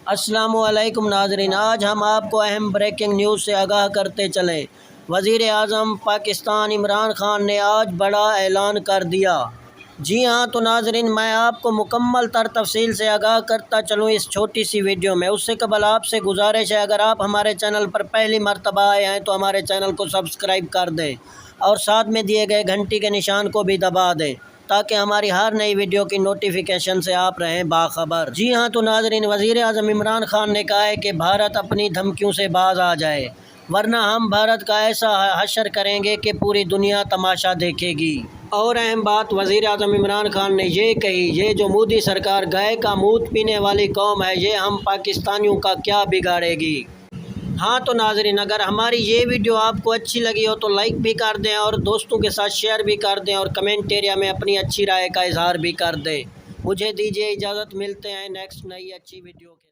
السلام علیکم ناظرین، آج ہم آپ کو اہم بریکنگ نیوز سے آگاہ کرتے چلیں۔ وزیر اعظم پاکستان عمران خان نے آج بڑا اعلان کر دیا۔ جی ہاں تو ناظرین، میں آپ کو مکمل تر تفصیل سے آگاہ کرتا چلوں اس چھوٹی سی ویڈیو میں۔ اس سے قبل آپ سے گزارش ہے، اگر آپ ہمارے چینل پر پہلی مرتبہ آئے ہیں تو ہمارے چینل کو سبسکرائب کر دیں اور ساتھ میں دیے گئے گھنٹی کے نشان کو بھی دبا دیں تاکہ ہماری ہر نئی ویڈیو کی نوٹیفیکیشن سے آپ رہیں باخبر۔ جی ہاں تو ناظرین، وزیر اعظم عمران خان نے کہا ہے کہ بھارت اپنی دھمکیوں سے باز آ جائے، ورنہ ہم بھارت کا ایسا حشر کریں گے کہ پوری دنیا تماشا دیکھے گی۔ اور اہم بات وزیر اعظم عمران خان نے یہ کہی، یہ جو مودی سرکار گائے کا مونت پینے والی قوم ہے، یہ ہم پاکستانیوں کا کیا بگاڑے گی۔ ہاں تو ناظرین، اگر ہماری یہ ویڈیو آپ کو اچھی لگی ہو تو لائک بھی کر دیں اور دوستوں کے ساتھ شیئر بھی کر دیں اور کمنٹ ایریا میں اپنی اچھی رائے کا اظہار بھی کر دیں۔ مجھے دیجیے اجازت، ملتے ہیں نیکسٹ نئی اچھی ویڈیو کے